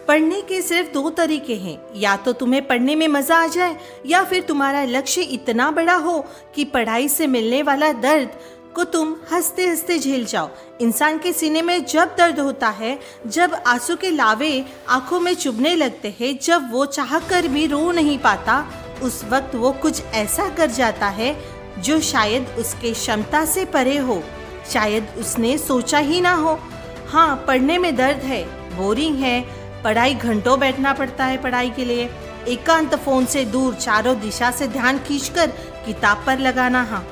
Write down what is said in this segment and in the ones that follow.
पढ़ने के सिर्फ दो तरीके हैं, या तो तुम्हें पढ़ने में मजा आ जाए या फिर तुम्हारा लक्ष्य इतना बड़ा हो कि पढ़ाई से मिलने वाला दर्द को तुम हंसते हंसते झेल जाओ। इंसान के सीने में जब दर्द होता है, जब आंसू के लावे आंखों में चुभने लगते हैं, जब वो चाह कर भी रो नहीं पाता, उस वक्त वो कुछ ऐसा कर जाता है जो शायद उसके क्षमता से परे हो, शायद उसने सोचा ही ना हो। हाँ, पढ़ने में दर्द है, बोरिंग है, पढ़ाई घंटों बैठना पड़ता है पढ़ाई के लिए, एकांत फोन से दूर चारों दिशा से ध्यान खींचकर किताब पर लगाना। हाँ,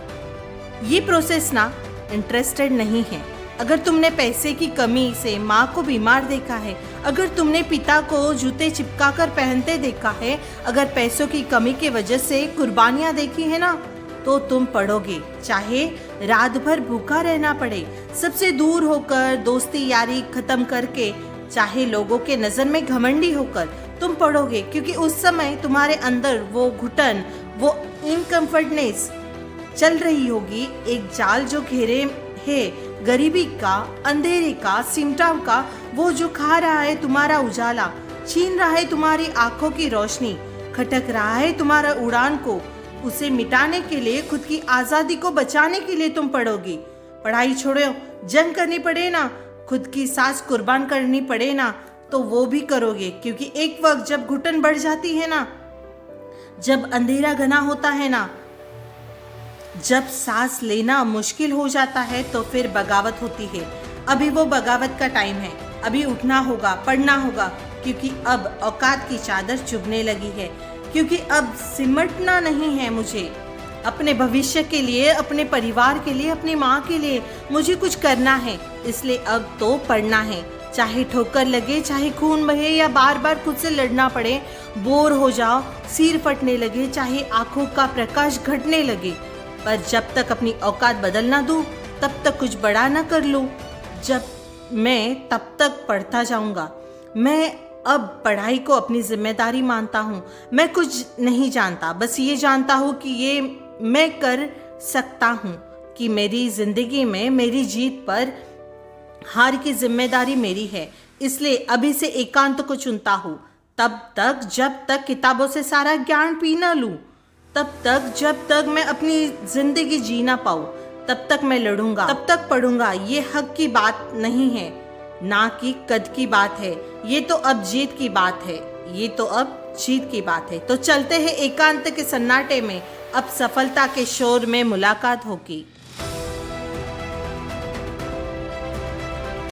ये प्रोसेस ना इंटरेस्टेड नहीं है। अगर तुमने पैसे की कमी से माँ को बीमार देखा है, अगर तुमने पिता को जूते चिपका कर पहनते देखा है, अगर पैसों की कमी की वजह से कुर्बानियाँ देखी है ना, तो तुम पढ़ोगे, चाहे रात भर भूखा रहना पड़े, सबसे दूर होकर, दोस्ती यारी खत्म करके, चाहे लोगों के नज़र में घमंडी होकर तुम पढ़ोगे, क्योंकि उस समय तुम्हारे अंदर वो घुटन, वो इनकम्फर्टनेस चल रही होगी। एक जाल जो घेरे है गरीबी का, अंधेरे का, सिमटा का, वो जो खा रहा है तुम्हारा उजाला, छीन रहा है तुम्हारी आंखों की रोशनी, खटक रहा है तुम्हारा उड़ान को, उसे मिटाने के लिए, खुद की आज़ादी को बचाने के लिए तुम पढ़ोगी। पढ़ाई छोड़ो, जंग करनी पड़े ना, खुद की सांस कुर्बान करनी पड़े ना, तो वो भी करोगे, क्योंकि एक वक्त जब घुटन बढ़ जाती है ना, जब अंधेरा घना होता है ना, जब सांस लेना मुश्किल हो जाता है, तो फिर बगावत होती है। अभी वो बगावत का टाइम है, अभी उठना होगा, पढ़ना होगा, क्योंकि अब औकात की चादर चुभने लगी है, क्योंकि अब सिमटना नहीं है मुझे। अपने भविष्य के लिए, अपने परिवार के लिए, अपनी माँ के लिए मुझे कुछ करना है, इसलिए अब तो पढ़ना है। चाहे ठोकर लगे, चाहे खून बहे, या बार बार खुद से लड़ना पड़े, बोर हो जाओ, सिर फटने लगे, चाहे आंखों का प्रकाश घटने लगे, पर जब तक अपनी औकात बदल ना दूँ, तब तक कुछ बड़ा ना कर लूँ। जब मैं तब तक पढ़ता जाऊँगा। मैं अब पढ़ाई को अपनी जिम्मेदारी मानता हूँ। मैं कुछ नहीं जानता, बस ये जानता हूँ कि ये मैं कर सकता हूँ, कि मेरी ज़िंदगी में मेरी जीत पर हार की जिम्मेदारी मेरी है। इसलिए अभी से एकांत को चुनता हूँ, तब तक जब तक किताबों से सारा ज्ञान पी ना लूँ, तब तक जब तक मैं अपनी ज़िंदगी जी ना पाऊँ, तब तक मैं लड़ूंगा, तब तक पढ़ूंगा। ये हक की बात नहीं है, ना कि कद की बात है, ये तो अब जीत की बात है, ये तो अब जीत की बात है। तो चलते हैं एकांत के सन्नाटे में, अब सफलता के शोर में मुलाकात होगी।